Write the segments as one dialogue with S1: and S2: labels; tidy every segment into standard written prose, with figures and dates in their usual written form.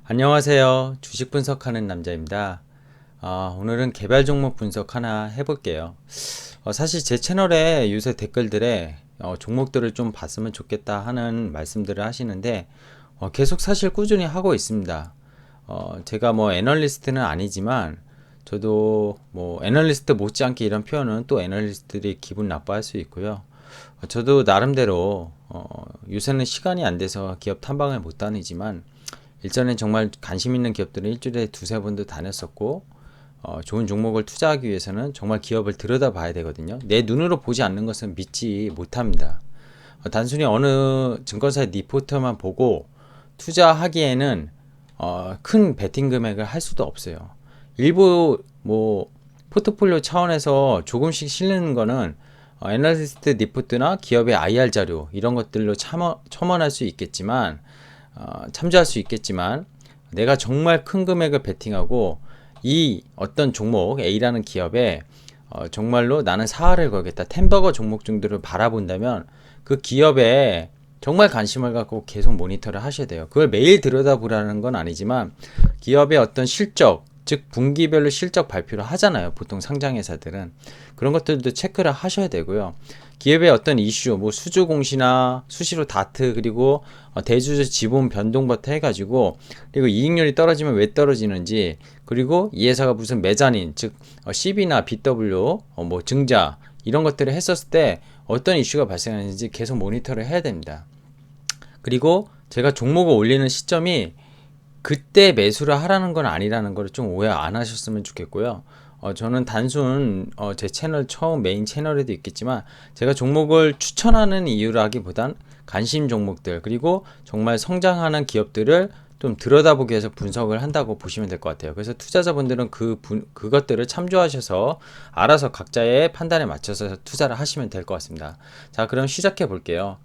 S1: 안녕하세요. 주식 분석하는 남자입니다. 오늘은 개발 종목 분석 하나 해볼게요. 사실 제 채널에 요새 댓글들에 종목들을 좀 봤으면 좋겠다 하는 말씀들을 하시는데 계속 사실 꾸준히 하고 있습니다. 제가 뭐 애널리스트는 아니지만 저도 뭐 애널리스트 못지않게 이런 표현은 또 애널리스트들이 기분 나빠할 수 있고요. 저도 나름대로 요새는 시간이 안 돼서 기업 탐방을 못 다니지만 일전엔 정말 관심 있는 기업들은 일주일에 두세 번도 다녔었고 좋은 종목을 투자하기 위해서는 정말 기업을 들여다봐야 되거든요. 내 눈으로 보지 않는 것은 믿지 못합니다. 단순히 어느 증권사의 리포트만 보고 투자하기에는 큰 베팅 금액을 할 수도 없어요. 일부 뭐 포트폴리오 차원에서 조금씩 실리는 거는 애널리스트 리포트나 기업의 IR 자료 이런 것들로 첨언할 수 있겠지만 참조할 수 있겠지만 내가 정말 큰 금액을 베팅하고 이 어떤 종목 A라는 기업에 정말로 나는 사활을 걸겠다 템버거 종목 정도를 바라본다면 그 기업에 정말 관심을 갖고 계속 모니터를 하셔야 돼요. 그걸 매일 들여다보라는 건 아니지만 기업의 어떤 실적, 즉 분기별로 실적 발표를 하잖아요. 보통 상장회사들은 그런 것들도 체크를 하셔야 되고요. 기업의 어떤 이슈, 뭐 수주 공시나 수시로 다트 그리고 대주주 지분 변동부터 해가지고 그리고 이익률이 떨어지면 왜 떨어지는지 그리고 이 회사가 무슨 매자닌 즉 CB나 BW 뭐 증자 이런 것들을 했었을 때 어떤 이슈가 발생하는지 계속 모니터를 해야 됩니다. 그리고 제가 종목을 올리는 시점이 그때 매수를 하라는 건 아니라는 걸 좀 오해 안 하셨으면 좋겠고요. 저는 단순 제 채널 처음 메인 채널에도 있겠지만 제가 종목을 추천하는 이유라기보단 관심 종목들 그리고 정말 성장하는 기업들을 좀 들여다보기 위해서 분석을 한다고 보시면 될 것 같아요. 그래서 투자자분들은 그것들을 참조하셔서 알아서 각자의 판단에 맞춰서 투자를 하시면 될 것 같습니다. 자, 그럼 시작해 볼게요.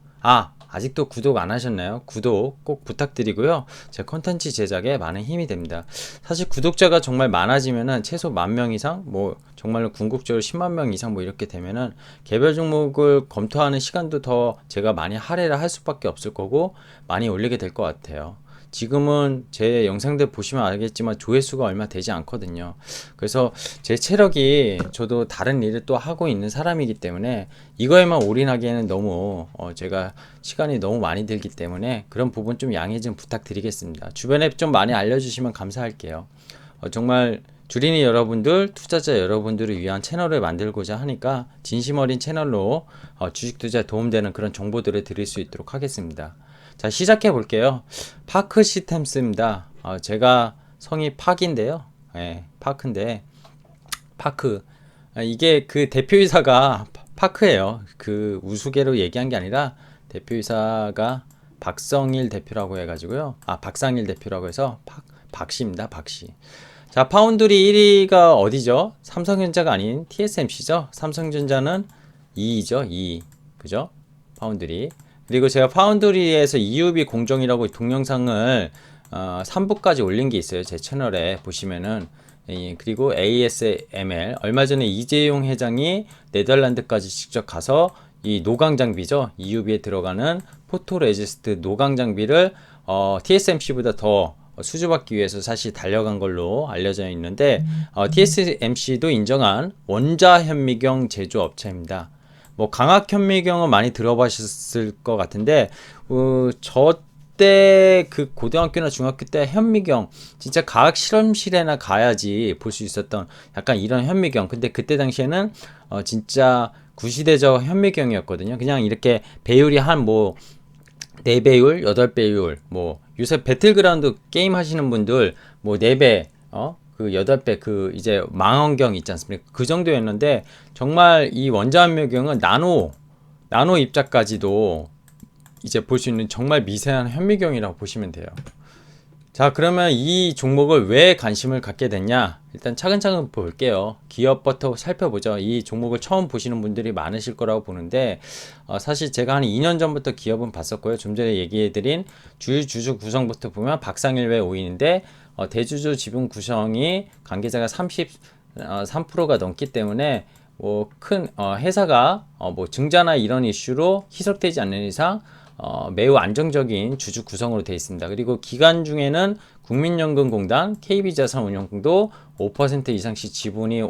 S1: 아직도 구독 안 하셨나요? 구독 꼭 부탁드리고요. 제 컨텐츠 제작에 많은 힘이 됩니다. 사실 구독자가 정말 많아지면은 최소 10,000명 이상, 뭐 정말로 궁극적으로 10만 명 이상 뭐 이렇게 되면은 개별 종목을 검토하는 시간도 더 제가 많이 할애를 할 수밖에 없을 거고 많이 올리게 될 것 같아요. 지금은 제 영상들 보시면 알겠지만 조회수가 얼마 되지 않거든요. 그래서 제 체력이 저도 다른 일을 또 하고 있는 사람이기 때문에 이거에만 올인하기에는 너무 제가 시간이 너무 많이 들기 때문에 그런 부분 좀 양해 좀 부탁드리겠습니다. 주변에 좀 많이 알려주시면 감사할게요. 정말 주린이 여러분들, 투자자 여러분들을 위한 채널을 만들고자 하니까 진심 어린 채널로 주식 투자에 도움되는 그런 정보들을 드릴 수 있도록 하겠습니다. 자, 시작해 볼게요. 파크 시스템스입니다. 제가 성이 팍인데요. 네, 파크인데 파크 이게 그 대표이사가 파크예요. 그 우스개로 얘기한 게 아니라 대표이사가 박성일 대표라고 해가지고요. 박상일 대표라고 해서 박씨입니다. 박씨. 자, 파운드리 1위가 어디죠? 삼성전자가 아닌 TSMC죠. 삼성전자는 2위죠. 2위. 그죠? 파운드리. 그리고 제가 파운드리에서 EUV 공정이라고 동영상을 3부까지 올린 게 있어요. 제 채널에 보시면은. 그리고 ASML 얼마 전에 이재용 회장이 네덜란드까지 직접 가서 이 노광 장비죠. EUV에 들어가는 포토레지스트 노광 장비를 TSMC보다 더 수주받기 위해서 사실 달려간 걸로 알려져 있는데 TSMC도 인정한 원자 현미경 제조업체입니다. 뭐 강학 현미경은 많이 들어보셨을 것 같은데 저 때 그 고등학교나 중학교 때 현미경 진짜 과학 실험실에나 가야지 볼 수 있었던 약간 이런 현미경. 근데 그때 당시에는 진짜 구시대적 현미경이었거든요. 그냥 이렇게 배율이 한 뭐 4배율, 8배율, 뭐 요새 배틀그라운드 게임 하시는 분들 뭐 4배, 그 8배 그 이제 망원경 있지 않습니까? 그 정도였는데 정말 이 원자현미경은 나노 입자까지도 이제 볼 수 있는 정말 미세한 현미경이라고 보시면 돼요. 자, 그러면 이 종목을 왜 관심을 갖게 됐냐? 일단 차근차근 볼게요. 기업부터 살펴보죠. 이 종목을 처음 보시는 분들이 많으실 거라고 보는데 사실 제가 한 2년 전부터 기업은 봤었고요. 좀 전에 얘기해드린 주주 구성부터 보면 박상일 외 5인인데 대주주 지분 구성이 관계자가 33%가 넘기 때문에 뭐 큰 회사가 뭐 증자나 이런 이슈로 희석되지 않는 이상 매우 안정적인 주주 구성으로 되어 있습니다. 그리고 기간 중에는 국민연금공단, KB자산운용도 5% 이상씩 지분이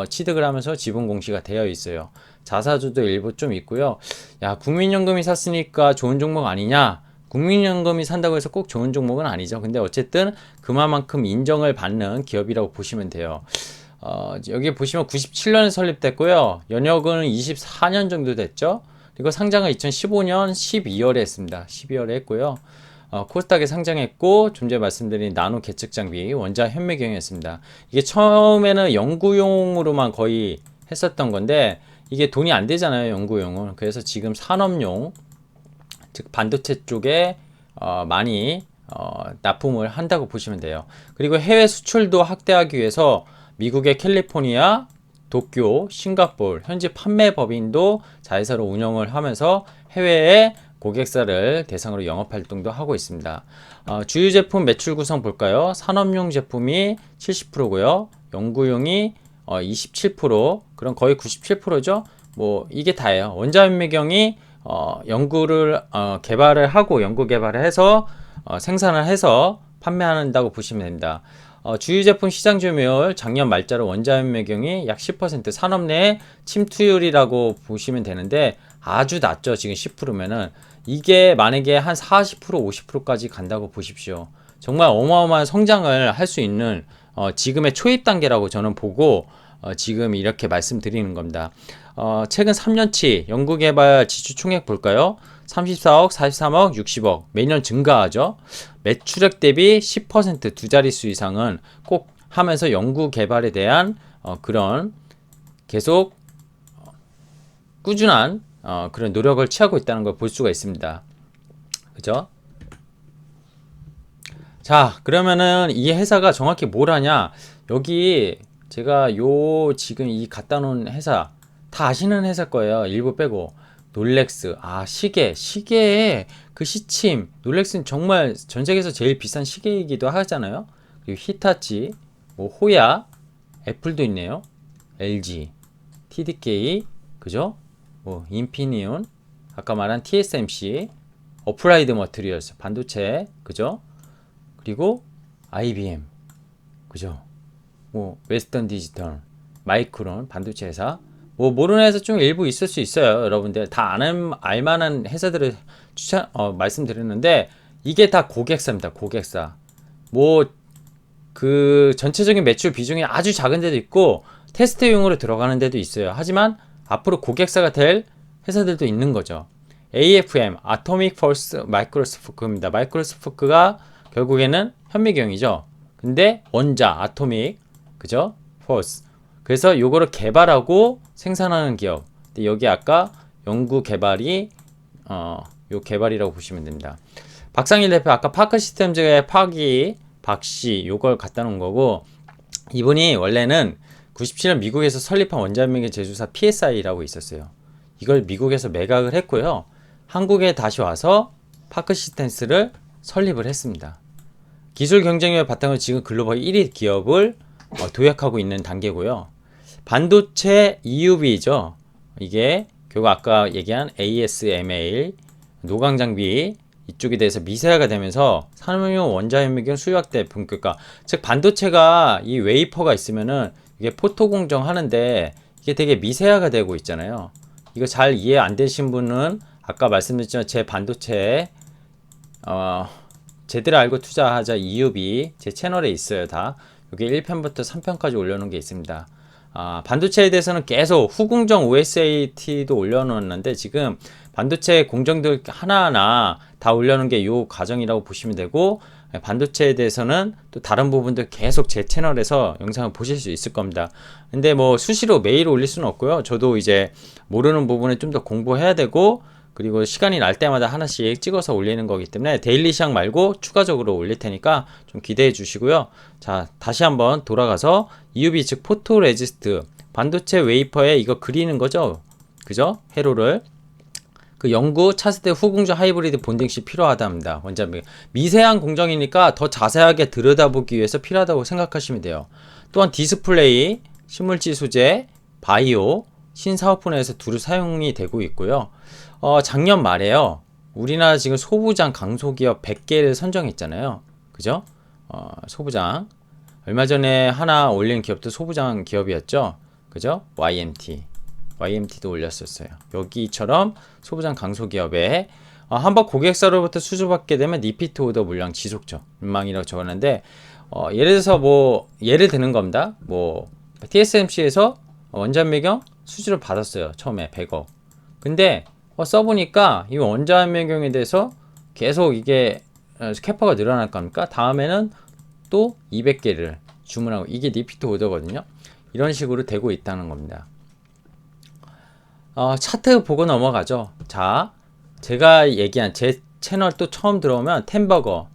S1: 취득을 하면서 지분 공시가 되어 있어요. 자사주도 일부 좀 있고요. 야, 국민연금이 샀으니까 좋은 종목 아니냐? 국민연금이 산다고 해서 꼭 좋은 종목은 아니죠. 근데 어쨌든 그만큼 인정을 받는 기업이라고 보시면 돼요. 여기 보시면 97년에 설립됐고요. 연역은 24년 정도 됐죠. 그리고 상장은 2015년 12월에 했습니다. 12월에 했고요. 코스닥에 상장했고 좀 전에 말씀드린 나노 계측 장비 원자 현미경이었습니다. 이게 처음에는 연구용으로만 거의 했었던 건데 이게 돈이 안 되잖아요, 연구용은. 그래서 지금 산업용, 즉 반도체 쪽에 많이 납품을 한다고 보시면 돼요. 그리고 해외 수출도 확대하기 위해서 미국의 캘리포니아, 도쿄, 싱가포르 현지 판매 법인도 자회사로 운영을 하면서 해외에 고객사를 대상으로 영업 활동도 하고 있습니다. 주요 제품 매출 구성 볼까요? 산업용 제품이 70%고요. 연구용이 27%, 그럼 거의 97%죠. 뭐 이게 다예요. 원자현미경이 연구를 개발을 하고 연구 개발을 해서 생산을 해서 판매한다고 보시면 됩니다. 주요 제품 시장 점유율 작년 말자로 원자현미경이 약 10% 산업 내 침투율이라고 보시면 되는데 아주 낮죠. 지금 10%면은 이게 만약에 한 40% 50%까지 간다고 보십시오. 정말 어마어마한 성장을 할 수 있는 지금의 초입 단계라고 저는 보고 지금 이렇게 말씀드리는 겁니다. 최근 3년치 연구개발 지출 총액 볼까요? 34억, 43억, 60억 매년 증가하죠. 매출액 대비 10%두 자릿수 이상은 꼭 하면서 연구개발에 대한 그런 계속 꾸준한 그런 노력을 취하고 있다는 걸 볼 수가 있습니다. 그죠? 자, 그러면은 이 회사가 정확히 뭘 하냐? 여기 제가 지금 이 갖다 놓은 회사 다 아시는 회사일 거예요. 일부 빼고. 롤렉스, 시계의 그 시침. 롤렉스는 정말 전 세계에서 제일 비싼 시계이기도 하잖아요. 그리고 히타치, 뭐 호야, 애플도 있네요. LG, TDK, 그죠? 뭐 인피니온, 아까 말한 TSMC, 어플라이드 머티리얼스, 반도체, 그죠? 그리고 IBM, 그죠? 뭐 웨스턴 디지털, 마이크론, 반도체 회사. 뭐 모르는 회사 좀 일부 있을 수 있어요. 여러분들 다 알만한 회사들을 말씀드렸는데 이게 다 고객사입니다. 고객사. 뭐 그 전체적인 매출 비중이 아주 작은 데도 있고 테스트용으로 들어가는 데도 있어요. 하지만 앞으로 고객사가 될 회사들도 있는 거죠. AFM, 아토믹 펄스 마이크로스포크입니다. 마이크로스포크가 결국에는 현미경이죠. 근데 원자, 아토믹, 그죠? 펄스. 그래서 요거를 개발하고 생산하는 기업. 근데 여기 아까 연구 개발이 요 개발이라고 보시면 됩니다. 박상일 대표 아까 파크 시스템즈의 박씨 요걸 갖다 놓은 거고 이분이 원래는 97년 미국에서 설립한 원자현미경 제조사 PSI라고 있었어요. 이걸 미국에서 매각을 했고요. 한국에 다시 와서 파크 시스템스를 설립을 했습니다. 기술 경쟁력을 바탕으로 지금 글로벌 1위 기업을 도약하고 있는 단계고요. 반도체 EUV죠. 이게 결국 아까 얘기한 ASML 노광 장비 이쪽에 대해서 미세화가 되면서 산업용 원자현미경 수요 확대 본격화. 즉 반도체가 이 웨이퍼가 있으면은 이게 포토 공정 하는데 이게 되게 미세화가 되고 있잖아요. 이거 잘 이해 안 되신 분은 아까 말씀드렸지만 제 반도체 제대로 알고 투자하자 EUV 제 채널에 있어요. 다 여기 1편부터 3편까지 올려놓은 게 있습니다. 반도체에 대해서는 계속 후공정 OSAT도 올려놓았는데 지금 반도체 공정들 하나하나 다 올려놓은 게 요 과정이라고 보시면 되고 반도체에 대해서는 또 다른 부분들 계속 제 채널에서 영상을 보실 수 있을 겁니다. 근데 뭐 수시로 매일 올릴 수는 없고요. 저도 이제 모르는 부분에 좀 더 공부해야 되고 그리고 시간이 날 때마다 하나씩 찍어서 올리는 거기 때문에 데일리 시황 말고 추가적으로 올릴 테니까 좀 기대해 주시고요. 자, 다시 한번 돌아가서 EUV 즉 포토레지스트 반도체 웨이퍼에 이거 그리는 거죠. 그죠? 회로를 그 연구 차세대 후공정 하이브리드 본딩 시 필요하답니다. 원자미 미세한 공정이니까 더 자세하게 들여다보기 위해서 필요하다고 생각하시면 돼요. 또한 디스플레이, 신물질 소재, 바이오, 신사업 분야에서 두루 사용이 되고 있고요. 작년 말에요. 우리나라 지금 소부장 강소기업 100개를 선정했잖아요. 그죠? 소부장. 얼마 전에 하나 올린 기업도 소부장 기업이었죠. 그죠? YMT도 올렸었어요. 여기처럼 소부장 강소기업에 한번 고객사로부터 수주받게 되면 리피트 오더 물량 지속적 물망이라고 적었는데 예를 들어서 뭐 예를 드는 겁니다. 뭐 TSMC에서 원자력 매경 수주를 받았어요. 처음에 100억. 근데 써보니까 이 원자력 매경에 대해서 계속 이게 캐파가 늘어날 겁니까? 다음에는 또 200개를 주문하고 이게 리피트 오더거든요. 이런 식으로 되고 있다는 겁니다. 차트 보고 넘어가죠. 자, 제가 얘기한 제 채널 또 처음 들어오면 템버거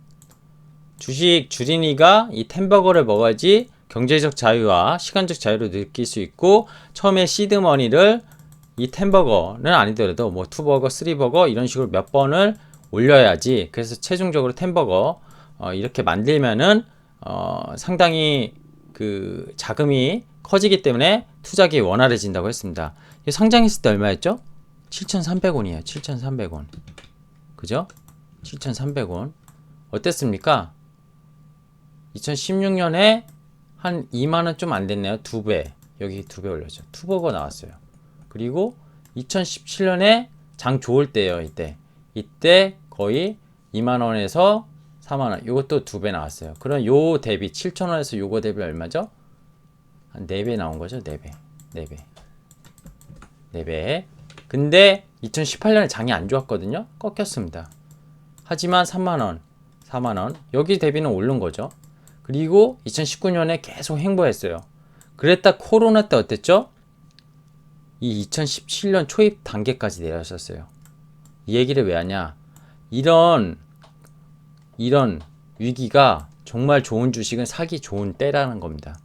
S1: 주식 주린이가 이 템버거를 먹어야지 경제적 자유와 시간적 자유를 느낄 수 있고 처음에 시드머니를 이 템버거는 아니더라도 뭐 투버거, 쓰리버거 이런 식으로 몇 번을 올려야지. 그래서 최종적으로 템버거 이렇게 만들면은 상당히 그 자금이 커지기 때문에 투자기 원활해진다고 했습니다. 상장했을 때 얼마였죠? 7,300원이에요. 7,300원. 그죠? 7,300원. 어땠습니까? 2016년에 한 2만원 좀 안 됐네요. 2배. 여기 2배 올렸죠. 투버거 나왔어요. 그리고 2017년에 장 좋을 때예요. 이때 거의 2만원에서 4만원. 요것도 2배 나왔어요. 그럼 요 대비 7,000원에서 요거 대비 얼마죠? 한 4배 나온 거죠. 4배. 4배. 4배. 근데 2018년에 장이 안 좋았거든요. 꺾였습니다. 하지만 3만원, 4만원. 여기 대비는 오른 거죠. 그리고 2019년에 계속 횡보했어요. 그랬다 코로나 때 어땠죠? 이 2017년 초입 단계까지 내렸었어요. 이 얘기를 왜 하냐? 이런 위기가 정말 좋은 주식은 사기 좋은 때라는 겁니다.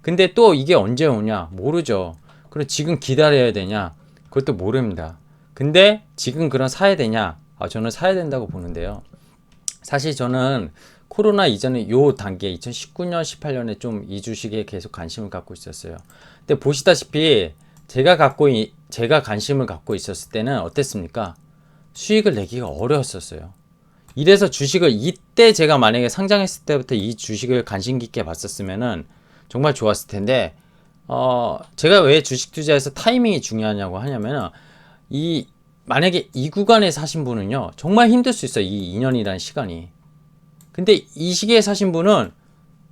S1: 근데 또 이게 언제 오냐? 모르죠. 그럼 지금 기다려야 되냐? 그것도 모릅니다. 근데 지금 그런 사야 되냐? 저는 사야 된다고 보는데요. 사실 저는 코로나 이전에 요 단계 2019년, 18년에 좀 이 주식에 계속 관심을 갖고 있었어요. 근데 보시다시피 제가 관심을 갖고 있었을 때는 어땠습니까? 수익을 내기가 어려웠었어요. 이래서 주식을 이때 제가 만약에 상장했을 때부터 이 주식을 관심 깊게 봤었으면은 정말 좋았을 텐데 제가 왜 주식 투자에서 타이밍이 중요하냐고 하냐면은 만약에 이 구간에 사신 분은요 정말 힘들 수 있어요. 이 2년이라는 시간이. 근데 이 시기에 사신 분은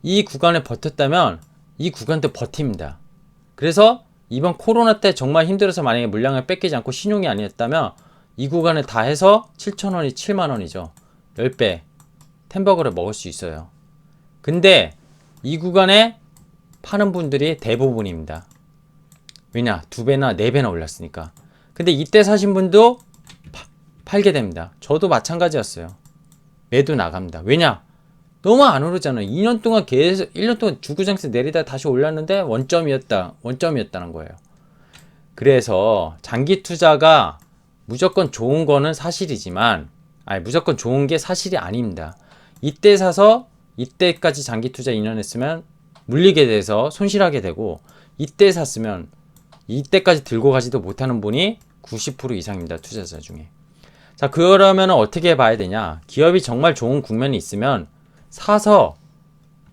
S1: 이 구간에 버텼다면 이 구간도 버팁니다. 그래서 이번 코로나 때 정말 힘들어서 만약에 물량을 뺏기지 않고 신용이 아니었다면 이 구간에 다 해서 7,000원이 7만원이죠. 10배 템버거를 먹을 수 있어요. 근데 이 구간에 파는 분들이 대부분입니다. 왜냐? 2배나 4배나 올랐으니까. 근데 이때 사신 분도 팔게 됩니다. 저도 마찬가지였어요. 매도 나갑니다. 왜냐? 너무 안 오르잖아요. 2년 동안 계속 1년 동안 주구장창 내리다 다시 올랐는데 원점이었다는 거예요. 그래서 장기 투자가 무조건 좋은 거는 사실이지만 무조건 좋은 게 사실이 아닙니다. 이때 사서 이때까지 장기 투자 2년 했으면 물리게 돼서 손실하게 되고 이때 샀으면 이때까지 들고 가지도 못하는 분이 90% 이상입니다. 투자자 중에. 자, 그러면 어떻게 봐야 되냐? 기업이 정말 좋은 국면이 있으면 사서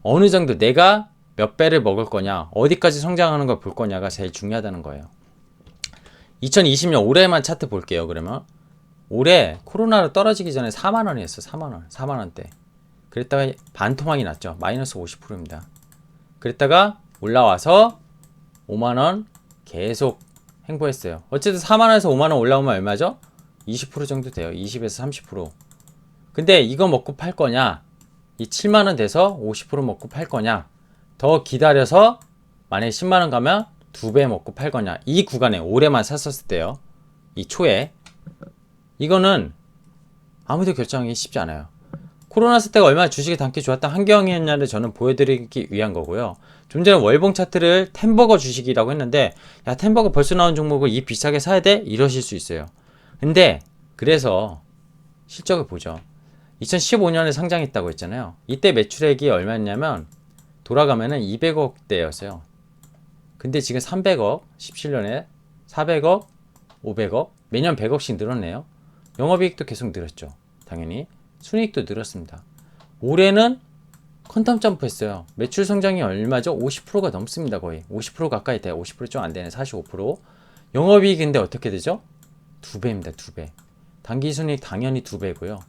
S1: 어느 정도 내가 몇 배를 먹을 거냐, 어디까지 성장하는 걸 볼 거냐가 제일 중요하다는 거예요. 2020년 올해만 차트 볼게요. 그러면 올해 코로나로 떨어지기 전에 4만원이었어. 4만원대. 그랬다가 반토막이 났죠. 마이너스 50%입니다. 그랬다가 올라와서 5만원 계속 횡보했어요. 어쨌든 4만원에서 5만원 올라오면 얼마죠? 20% 정도 돼요. 20에서 30%. 근데 이거 먹고 팔 거냐? 이 7만원 돼서 50% 먹고 팔 거냐? 더 기다려서 만약에 10만원 가면 2배 먹고 팔 거냐? 이 구간에 올해만 샀었을 때요. 이 초에. 이거는 아무도 결정하기 쉽지 않아요. 코로나 사태가 얼마나 주식의 단기 좋았던 환경이었냐를 저는 보여드리기 위한 거고요. 좀 전에 월봉 차트를 템버거 주식이라고 했는데 야 템버거 벌써 나온 종목을 이 비싸게 사야 돼? 이러실 수 있어요. 근데 그래서 실적을 보죠. 2015년에 상장했다고 했잖아요. 이때 매출액이 얼마였냐면 돌아가면은 200억대였어요. 근데 지금 300억, 17년에 400억, 500억, 매년 100억씩 늘었네요. 영업이익도 계속 늘었죠. 당연히 순이익도 늘었습니다. 올해는 퀀텀 점프했어요. 매출 성장이 얼마죠? 50%가 넘습니다. 거의 50% 가까이 돼요. 50% 좀 안 되네. 45%. 영업이익인데 어떻게 되죠? 2배입니다. 2배. 당기순이익 당연히 2배고요.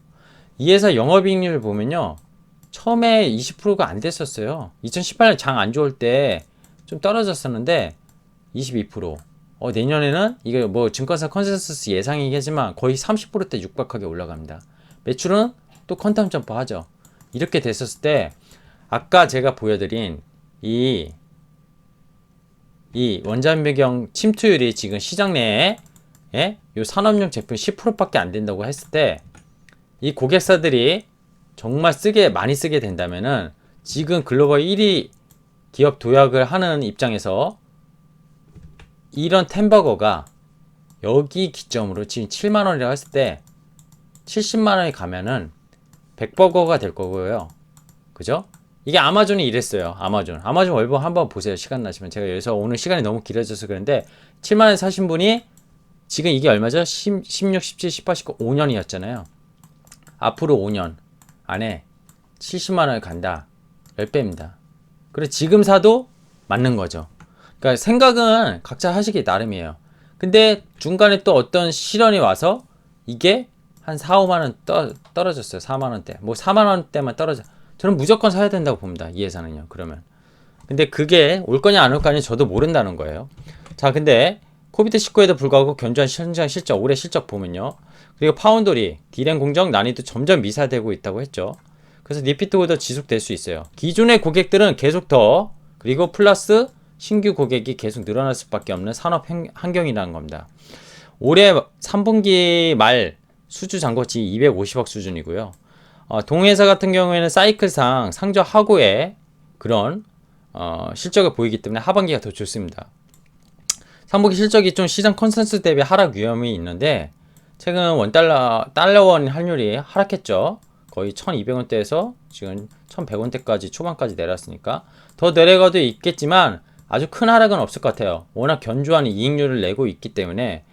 S1: 이 회사 영업이익률을 보면요, 처음에 20%가 안 됐었어요. 2018년 장 안 좋을 때 좀 떨어졌었는데 22%. 내년에는 이게 뭐 증권사 컨센서스 예상이겠지만 거의 30%대 육박하게 올라갑니다. 매출은 또 퀀텀 점프 하죠. 이렇게 됐었을 때 아까 제가 보여드린 이 원자력 배경 침투율이 지금 시장 내에 요 산업용 제품 10%밖에 안 된다고 했을 때 이 고객사들이 정말 많이 쓰게 된다면은 지금 글로벌 1위 기업 도약을 하는 입장에서 이런 템버거가 여기 기점으로 지금 7만원이라고 했을 때 70만원이 가면은 100버거가 될 거고요. 그죠? 이게 아마존이 이랬어요. 아마존 월봉 한번 보세요. 시간 나시면. 제가 여기서 오늘 시간이 너무 길어져서 그런데 7만원에 사신 분이 지금 이게 얼마죠? 16, 17, 18, 19, 5년이었잖아요. 앞으로 5년 안에 70만원을 간다. 10배입니다. 그래 지금 사도 맞는 거죠. 그러니까 생각은 각자 하시기 나름이에요. 근데 중간에 또 어떤 실현이 와서 이게 한 4, 5만원 떨어졌어요. 4만원대. 뭐 4만원대만 떨어져. 저는 무조건 사야 된다고 봅니다. 이 회사는요. 그러면. 근데 그게 올 거냐 안 올 거냐 저도 모른다는 거예요. 자, 근데 코비드19에도 불구하고 견조한 성장 실적, 올해 실적 보면요. 그리고 파운드리, 디램 공정 난이도 점점 미사되고 있다고 했죠. 그래서 리피트 오더 지속될 수 있어요. 기존의 고객들은 계속 더, 그리고 플러스 신규 고객이 계속 늘어날 수밖에 없는 산업 환경이라는 겁니다. 올해 3분기 말 수주 잔고치 250억 수준이고요. 동회사 같은 경우에는 사이클상 상저 하고의 그런 실적을 보이기 때문에 하반기가 더 좋습니다. 3분기 실적이 좀 시장 컨센서스 대비 하락 위험이 있는데 최근 달러원 환율이 하락했죠. 거의 1200원대에서 지금 1100원대까지 초반까지 내렸으니까 더 내려가도 있겠지만 아주 큰 하락은 없을 것 같아요. 워낙 견조한 이익률을 내고 있기 때문에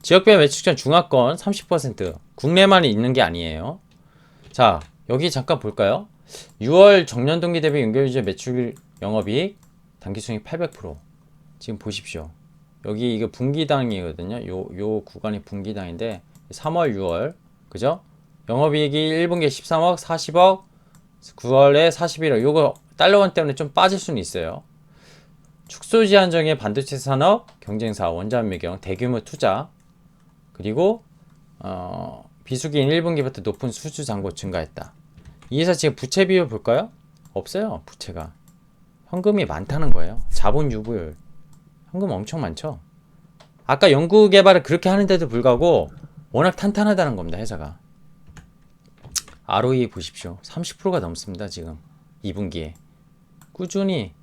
S1: 지역별 매출전 중하권 30%, 국내만 있는 게 아니에요. 자, 여기 잠깐 볼까요? 6월 정년 동기 대비 연결유지 매출 영업이익 당기순이익 800%. 지금 보십시오. 여기 이거 분기당이거든요. 요 구간이 분기당인데 3월, 6월 그죠? 영업이익이 1분기에 13억, 40억, 9월에 41억. 요거 달러원 때문에 좀 빠질 수는 있어요. 축소제한적인 반도체 산업, 경쟁사, 원자력 매경, 대규모 투자, 그리고 비수기인 1분기부터 높은 수주 잔고 증가했다. 이 회사 지금 부채 비율 볼까요? 없어요. 부채가. 현금이 많다는 거예요. 자본 유보율. 현금 엄청 많죠. 아까 연구개발을 그렇게 하는데도 불구하고 워낙 탄탄하다는 겁니다. 회사가. ROE 보십시오. 30%가 넘습니다. 지금 2분기에. 꾸준히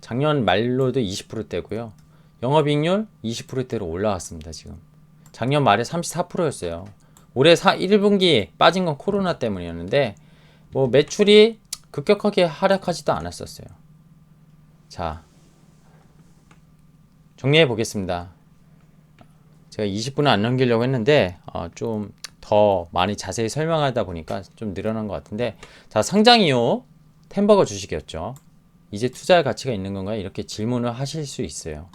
S1: 작년 말로도 20%대고요. 영업이익률 20%대로 올라왔습니다. 지금. 작년 말에 34%였어요. 올해 1분기 빠진 건 코로나 때문이었는데 뭐 매출이 급격하게 하락하지도 않았었어요. 자, 정리해 보겠습니다. 제가 20분을 안 넘기려고 했는데 좀 더 많이 자세히 설명하다 보니까 좀 늘어난 것 같은데, 자, 상장 이후 템버거 주식이었죠. 이제 투자할 가치가 있는 건가요? 이렇게 질문을 하실 수 있어요.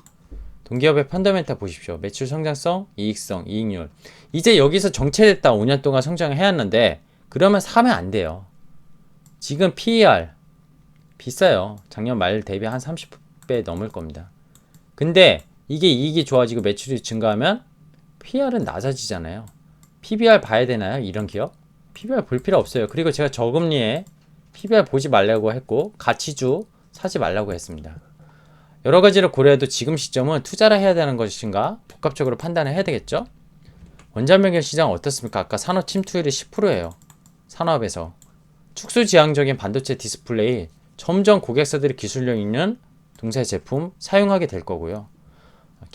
S1: 동기업의 펀더멘탈 보십시오. 매출 성장성, 이익성, 이익률. 이제 여기서 정체됐다. 5년 동안 성장을 해왔는데 그러면 사면 안 돼요. 지금 PER 비싸요. 작년 말 대비 한 30배 넘을 겁니다. 근데 이게 이익이 좋아지고 매출이 증가하면 PER은 낮아지잖아요. PBR 봐야 되나요? 이런 기업? PBR 볼 필요 없어요. 그리고 제가 저금리에 PBR 보지 말라고 했고 가치주 사지 말라고 했습니다. 여러 가지를 고려해도 지금 시점은 투자를 해야 되는 것인가 복합적으로 판단을 해야 되겠죠. 원자력 시장 어떻습니까? 아까 산업 침투율이 10%예요. 산업에서 축소지향적인 반도체 디스플레이 점점 고객사들이 기술력 있는 동사의 제품 사용하게 될 거고요.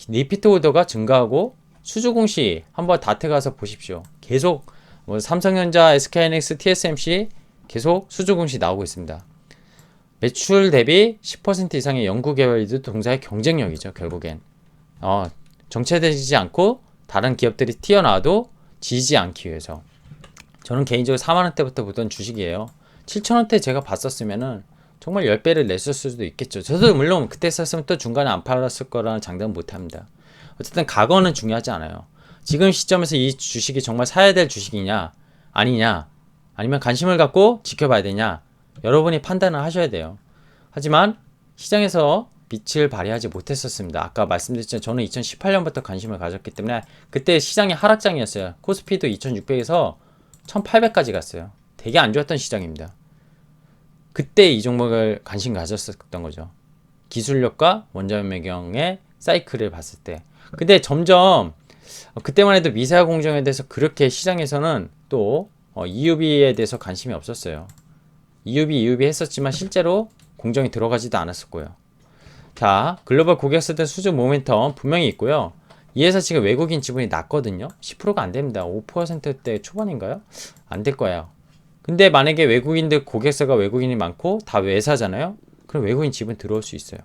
S1: 리피트 오더가 증가하고 수주 공시 한번 다트 가서 보십시오. 계속 뭐 삼성전자, SK하이닉스, TSMC 계속 수주 공시 나오고 있습니다. 매출 대비 10% 이상의 연구개발도 동사의 경쟁력이죠. 결국엔 정체되지 않고 다른 기업들이 튀어나와도 지지 않기 위해서. 저는 개인적으로 4만원대부터 보던 주식이에요. 7천원대 제가 봤었으면은 정말 10배를 냈을 수도 있겠죠. 저도 물론 그때 샀으면 또 중간에 안 팔았을 거라는 장담은 못합니다. 어쨌든 각오는 중요하지 않아요. 지금 시점에서 이 주식이 정말 사야 될 주식이냐 아니냐, 아니면 관심을 갖고 지켜봐야 되냐, 여러분이 판단을 하셔야 돼요. 하지만 시장에서 빛을 발휘하지 못했었습니다. 아까 말씀드렸지만 저는 2018년부터 관심을 가졌기 때문에 그때 시장이 하락장이었어요. 코스피도 2600에서 1800까지 갔어요. 되게 안 좋았던 시장입니다. 그때 이 종목을 관심 가졌었던 거죠. 기술력과 원자력 매경의 사이클을 봤을 때. 근데 점점 그때만 해도 미세화 공정에 대해서 그렇게 시장에서는 또 EUV에 대해서 관심이 없었어요. EUV 했었지만 실제로 공정이 들어가지도 않았었고요. 자, 글로벌 고객사들 수주 모멘텀 분명히 있고요. 이 회사 지금 외국인 지분이 낮거든요. 10%가 안 됩니다. 5%대 초반인가요? 안 될 거예요. 근데 만약에 외국인들 고객사가 외국인이 많고 다 외사잖아요. 그럼 외국인 지분 들어올 수 있어요.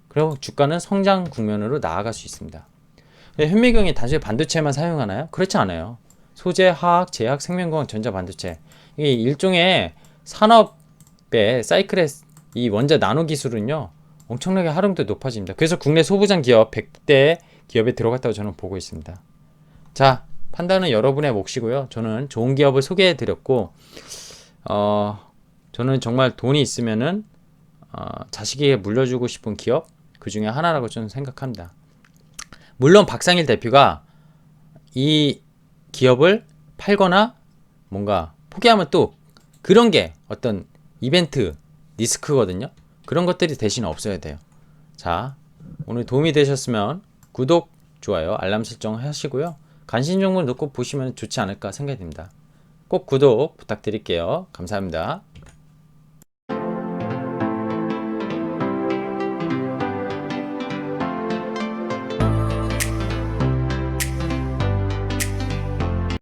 S1: 그리고 주가는 성장 국면으로 나아갈 수 있습니다. 현미경이 단순히 반도체만 사용하나요? 그렇지 않아요. 소재, 화학, 제약, 생명공학, 전자, 반도체. 이게 일종의 산업의 사이클의 이 원자 나노 기술은요, 엄청나게 활용도 높아집니다. 그래서 국내 소부장 기업 100대 기업에 들어갔다고 저는 보고 있습니다. 자, 판단은 여러분의 몫이고요. 저는 좋은 기업을 소개해 드렸고, 저는 정말 돈이 있으면은 자식에게 물려주고 싶은 기업 그 중에 하나라고 저는 생각합니다. 물론 박상일 대표가 이 기업을 팔거나 뭔가 포기하면 또 그런 게 어떤 이벤트 리스크거든요. 그런 것들이 대신 없어야 돼요. 자, 오늘 도움이 되셨으면 구독, 좋아요, 알람 설정 하시고요. 관심 정보를 놓고 보시면 좋지 않을까 생각이 듭니다. 꼭 구독 부탁드릴게요. 감사합니다.